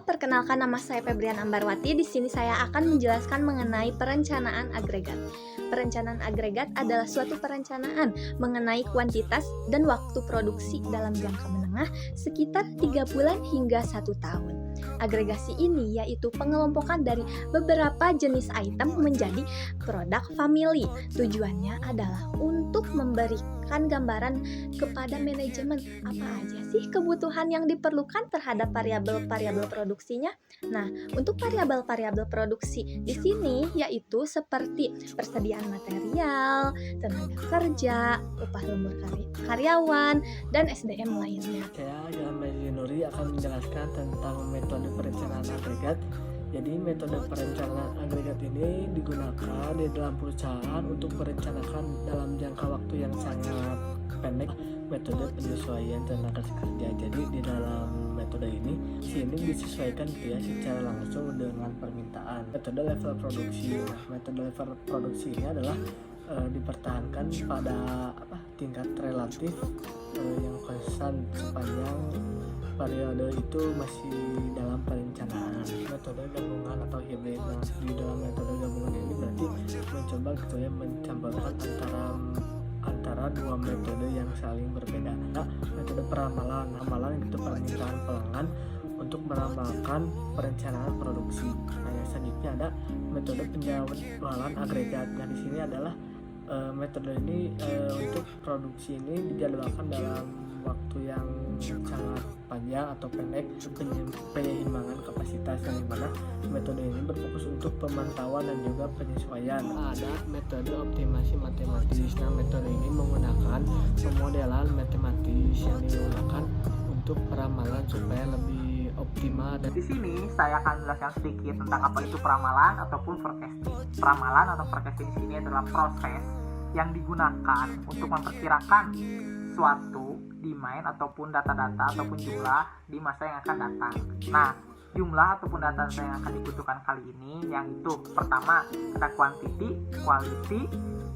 perkenalkan nama saya Febrian Ambarwati. Di sini saya akan menjelaskan mengenai perencanaan agregat. Perencanaan agregat adalah suatu perencanaan mengenai kuantitas dan waktu produksi dalam jangka menengah sekitar 3 bulan hingga 1 tahun. Agregasi ini yaitu pengelompokan dari beberapa jenis item menjadi produk family. Tujuannya adalah untuk memberikan gambaran kepada manajemen apa aja sih kebutuhan yang diperlukan terhadap variabel-variabel produksinya. Nah, untuk variabel-variabel produksi di sini yaitu seperti persediaan material, tenaga kerja, upah lembur karyawan, dan SDM lainnya. Saya Ilham Nuri akan menjelaskan tentang metode perencanaan agregat. Jadi metode perencanaan agregat ini digunakan di dalam perusahaan untuk merencanakan dalam jangka waktu yang sangat pendek metode penyesuaian tenaga kerja. Jadi di dalam metode ini disesuaikan ya secara langsung dengan permintaan. Metode level produksi. Nah, metode level produksi ini adalah dipertahankan pada tingkat relatif yang konstan sepanjang periode itu masih dalam perencanaan. Metode gabungan atau hybrid. Nah, di dalam metode gabungan ini berarti mencoba mencampurkan antara dua metode yang saling berbeda. Nah, metode peramalan itu permintaan pelanggan untuk meramalkan perencanaan produksi. Nah, yang selanjutnya ada metode penjadwalan agregat. Nah, di sini adalah metode ini untuk produksi ini dijadwalkan dalam waktu yang sangat panjang atau pendek, penyeimbangan kapasitas, yang dimana metode ini berfokus untuk pemantauan dan juga penyesuaian. Ada metode optimasi matematis. Nah, metode ini menggunakan pemodelan matematis yang digunakan untuk peramalan supaya lebih optimal. Dan di sini saya akan menjelaskan sedikit tentang apa itu peramalan ataupun forecasting. Peramalan atau forecasting di sini adalah proses yang digunakan untuk memperkirakan suatu demand ataupun data-data ataupun jumlah di masa yang akan datang. Nah, jumlah ataupun data yang akan dibutuhkan kali ini yaitu pertama ada quantity, quality,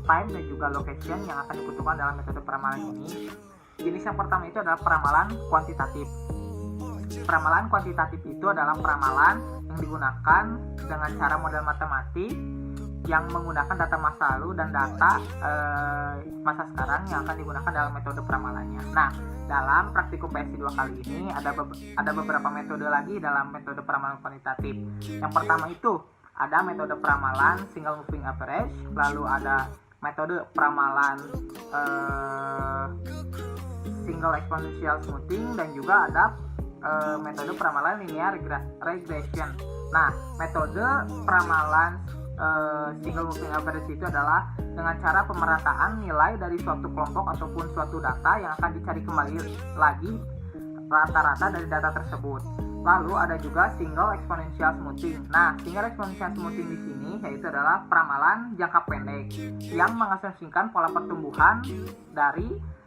time, dan juga location yang akan dibutuhkan dalam metode peramalan ini. Jenis yang pertama itu adalah peramalan kuantitatif. Peramalan kuantitatif itu adalah peramalan yang digunakan dengan cara model matematik yang menggunakan data masa lalu dan data masa sekarang yang akan digunakan dalam metode peramalannya. Nah, dalam praktikum PSI 2 kali ini ada beberapa metode lagi dalam metode peramalan kuantitatif. Yang pertama itu ada metode peramalan single moving average, lalu ada metode peramalan single exponential smoothing, dan juga ada metode peramalan linear regression. Nah, metode peramalan single moving average itu adalah dengan cara pemerataan nilai dari suatu kelompok ataupun suatu data yang akan dicari kembali lagi rata-rata dari data tersebut. Lalu ada juga single exponential smoothing. Nah, single exponential smoothing di sini yaitu adalah peramalan jangka pendek yang mengasumsikan pola pertumbuhan dari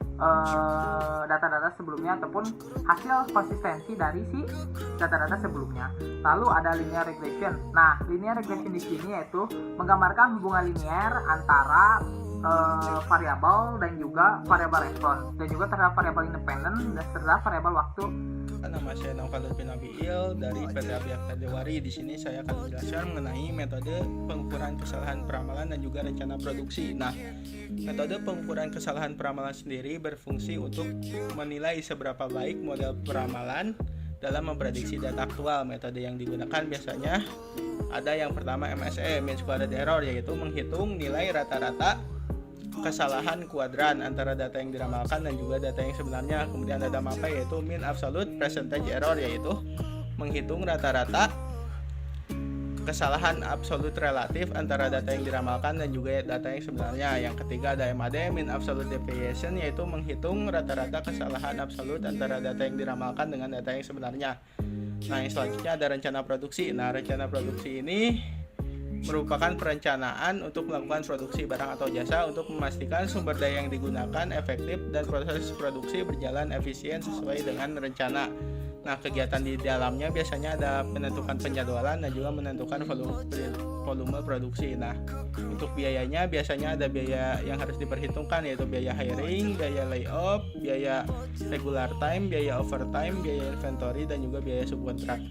data-data sebelumnya ataupun hasil konsistensi dari si data-data sebelumnya. Lalu ada linear regression. Nah, linear regression di sini yaitu menggambarkan hubungan linear antara variabel dan juga variabel respon, dan juga terhadap variabel independen dan terhadap variabel waktu. Nama saya Naufal bin Abiil dari PT Abiakta Dewari. Di sini saya akan menjelaskan mengenai metode pengukuran kesalahan peramalan dan juga rencana produksi. Nah, metode pengukuran kesalahan peramalan sendiri berfungsi untuk menilai seberapa baik model peramalan dalam memprediksi data aktual. Metode yang digunakan biasanya ada yang pertama MSE, mean squared error, yaitu menghitung nilai rata-rata kesalahan kuadran antara data yang diramalkan dan juga data yang sebenarnya. Kemudian ada MAPE, yaitu mean absolute percentage error, yaitu menghitung rata-rata kesalahan absolut relatif antara data yang diramalkan dan juga data yang sebenarnya. Yang ketiga ada MAD, mean absolute deviation, yaitu menghitung rata-rata kesalahan absolut antara data yang diramalkan dengan data yang sebenarnya. Nah, yang selanjutnya ada rencana produksi. Nah, rencana produksi ini merupakan perencanaan untuk melakukan produksi barang atau jasa untuk memastikan sumber daya yang digunakan efektif dan proses produksi berjalan efisien sesuai dengan rencana. Nah, kegiatan di dalamnya biasanya ada menentukan penjadwalan dan juga menentukan volume produksi. Nah, untuk biayanya biasanya ada biaya yang harus diperhitungkan, yaitu biaya hiring, biaya layoff, biaya regular time, biaya overtime, biaya inventory, dan juga biaya subkontrak.